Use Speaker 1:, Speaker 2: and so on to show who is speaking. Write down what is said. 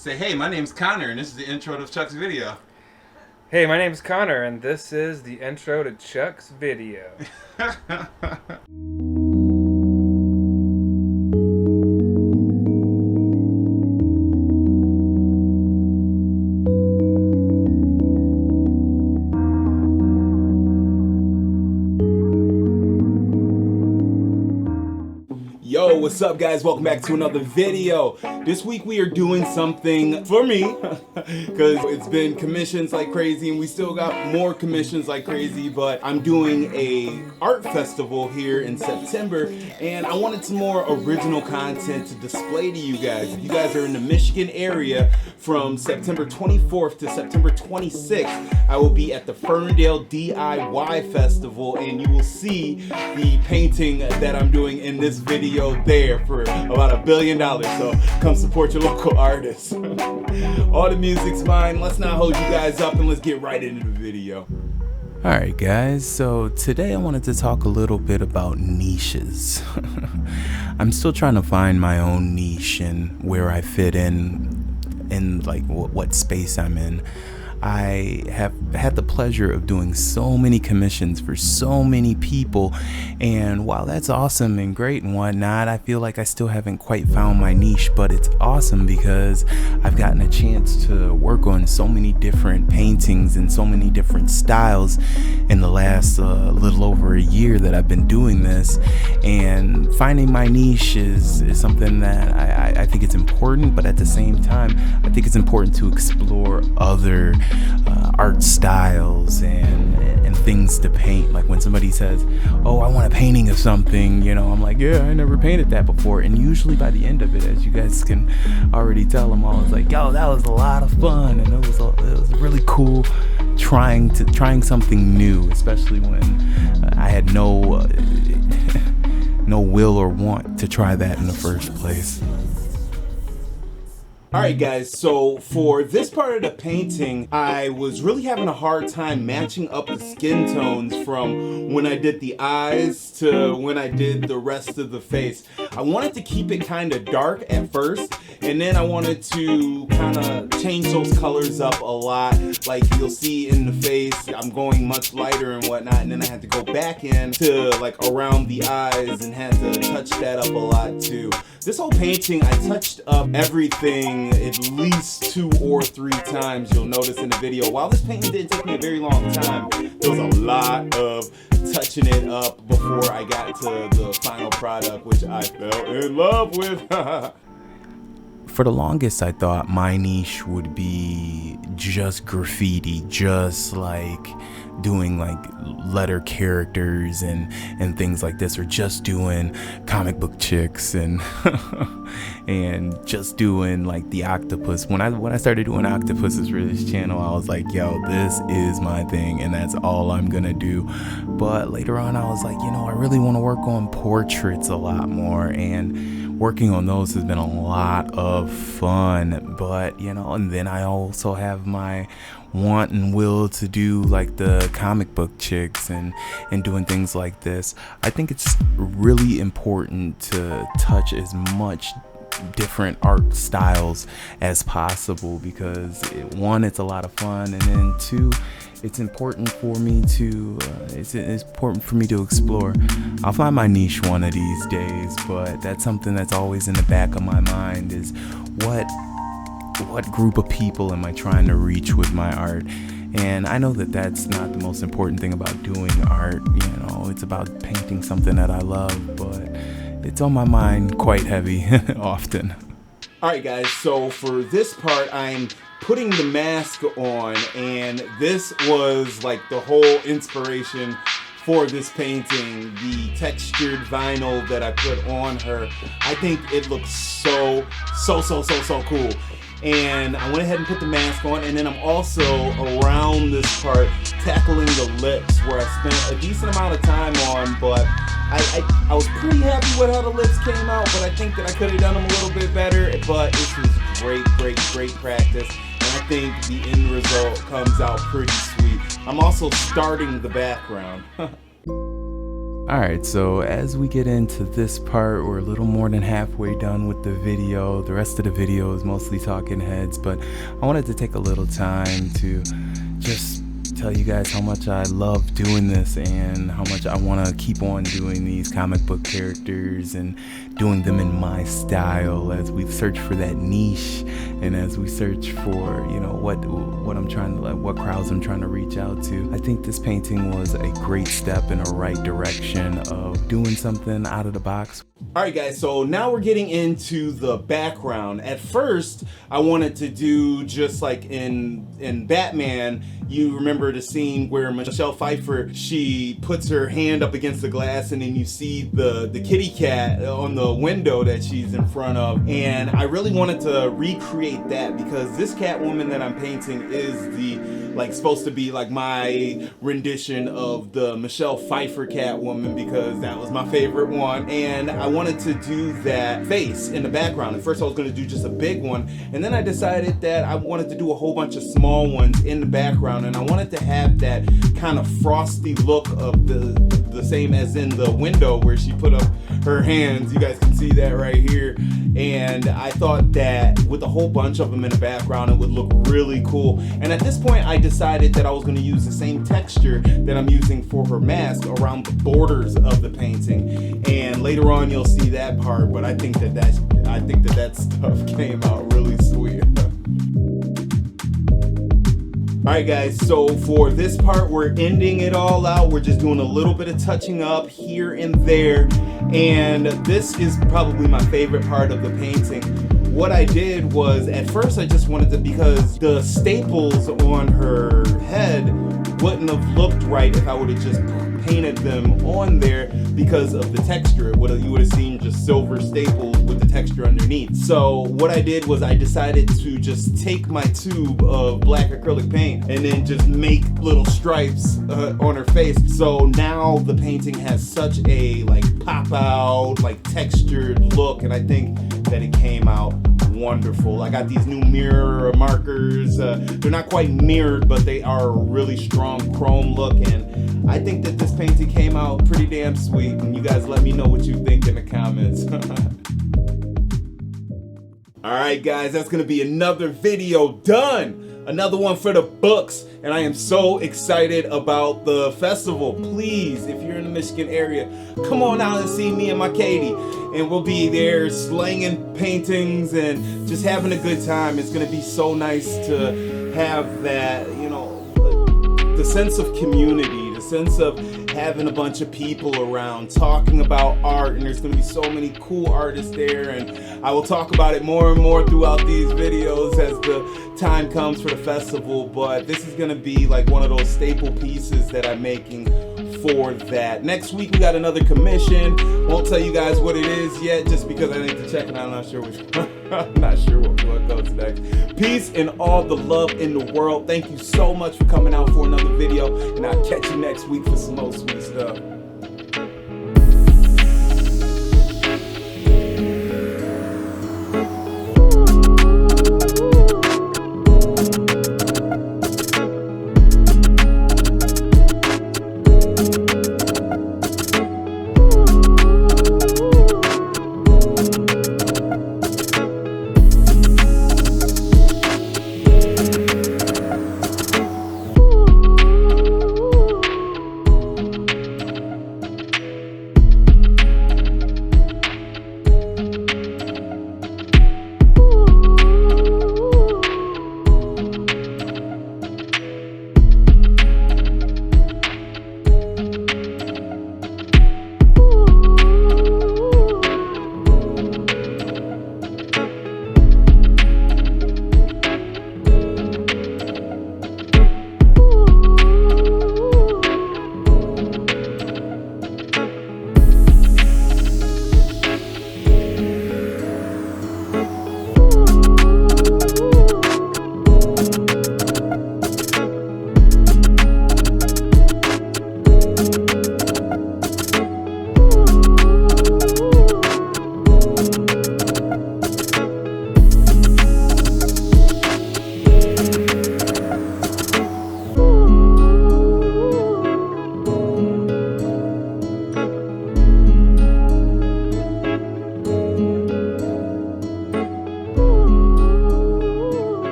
Speaker 1: Say, hey, my name's Connor, and this is the intro to Chuck's video.
Speaker 2: Hey, my name's Connor, and this is the intro to Chuck's video.
Speaker 1: Yo, what's up guys? Welcome back to another video. This week we are doing something for me because it's been commissions like crazy and we still got more commissions like crazy, but I'm doing a art festival here in September and I wanted some more original content to display to you guys. If you guys are in the Michigan area, from September 24th to September 26th, I will be at the Ferndale DIY Festival and you will see the painting that I'm doing in this video there for about $1 billion. So come support your local artists. All the music's mine. Let's not hold you guys up and let's get right into the video.
Speaker 3: Alright guys, so today I wanted to talk a little bit about niches. I'm still trying to find my own niche and where I fit in like what space I'm in. I have had the pleasure of doing so many commissions for so many people, and while that's awesome and great and whatnot, I feel like I still haven't quite found my niche. But it's awesome because I've gotten a chance to work on so many different paintings and so many different styles in the last little over a year that I've been doing this, and finding my niche is something that I think it's important, but at the same time I think it's important to explore other art styles and things to paint. Like when somebody says, oh, I want a painting of something, you know, I'm like, yeah, I never painted that before. And usually by the end of it, as you guys can already tell, I'm always like, yo, that was a lot of fun, and it was really cool trying something new, especially when I had no will or want to try that in the first place.
Speaker 1: Alright guys, so for this part of the painting, I was really having a hard time matching up the skin tones from when I did the eyes to when I did the rest of the face. I wanted to keep it kind of dark at first, and then I wanted to kind of change those colors up a lot. Like you'll see in the face, I'm going much lighter and whatnot, and then I had to go back in to like around the eyes and had to touch that up a lot too. This whole painting, I touched up everything at least 2 or 3 times, you'll notice in the video. While this painting didn't take me a very long time, there was a lot of touching it up before I got to the final product, which I fell in love with.
Speaker 3: For the longest, I thought my niche would be just graffiti, just like doing like letter characters and things like this, or just doing comic book chicks and and just doing like the octopus. When I started doing octopuses for this channel, I was like, yo, this is my thing and that's all I'm gonna do. But later on I was like, you know, I really want to work on portraits a lot more, and working on those has been a lot of fun. But you know, and then I also have my want and will to do like the comic book chicks and doing things like this. I think it's really important to touch as much different art styles as possible because one, it's a lot of fun, and then two, it's important for me to it's important for me to explore. I'll find my niche one of these days, but that's something that's always in the back of my mind, is what group of people am I trying to reach with my art? And I know that that's not the most important thing about doing art. You know, it's about painting something that I love, but it's on my mind quite heavy often.
Speaker 1: Alright guys, so for this part, I'm putting the mask on, and this was like the whole inspiration for this painting, the textured vinyl that I put on her. I think it looks so cool. And I went ahead and put the mask on, and then I'm also around this part tackling the lips, where I spent a decent amount of time on, but I was pretty happy with how the lips came out, but I think that I could have done them a little bit better. But this was great practice, and I think the end result comes out pretty sweet. I'm also starting the background.
Speaker 3: Alright, so as we get into this part, we're a little more than halfway done with the video. The rest of the video is mostly talking heads, but I wanted to take a little time to just tell you guys how much I love doing this and how much I want to keep on doing these comic book characters and doing them in my style as we search for that niche and as we search for, you know, what I'm trying to, like, what crowds I'm trying to reach out to. I think this painting was a great step in a right direction of doing something out of the box.
Speaker 1: Alright guys, so now we're getting into the background. At first, I wanted to do just like in Batman, you remember the scene where Michelle Pfeiffer, she puts her hand up against the glass and then you see the kitty cat on the window that she's in front of. And I really wanted to recreate that because this Catwoman that I'm painting is supposed to be like my rendition of the Michelle Pfeiffer Catwoman because that was my favorite one. And I wanted to do that face in the background. At first I was going to do just a big one, and then I decided that I wanted to do a whole bunch of small ones in the background, and I wanted to have that kind of frosty look of the same as in the window where she put up her hands. You guys can see that right here. And I thought that with a whole bunch of them in the background, it would look really cool. And at this point, I decided that I was going to use the same texture that I'm using for her mask around the borders of the painting. And later on, you'll see that part. But I think that stuff came out really sweet. Alright guys, so for this part we're ending it all out. We're just doing a little bit of touching up here and there, and this is probably my favorite part of the painting. What I did was, at first I just wanted to, because the staples on her head wouldn't have looked right if I would have just painted them on there because of the texture. You would have seen just silver staples with the texture underneath. So what I did was I decided to just take my tube of black acrylic paint and then just make little stripes on her face. So now the painting has such a pop out, textured look, and I think that it came out wonderful. I got these new mirror markers. They're not quite mirrored, but they are a really strong chrome look, and I think that this painting came out pretty damn sweet. And you guys let me know what you think in the comments. Alright guys, that's gonna be another video done. Another one for the books, and I am so excited about the festival. Please, if you're in the Michigan area, come on out and see me and my Katie, and we'll be there slanging paintings and just having a good time. It's gonna be so nice to have that, you know, the sense of community, the sense of having a bunch of people around talking about art, and there's going to be so many cool artists there, and I will talk about it more and more throughout these videos as the time comes for the festival. But this is going to be like one of those staple pieces that I'm making for that. Next week we got another commission. Won't tell you guys what it is yet, just because I need to check and I'm not sure which I'm not sure what goes next. Peace and all the love in the world. Thank you so much for coming out for another video, and I'll catch you next week for some more sweet stuff.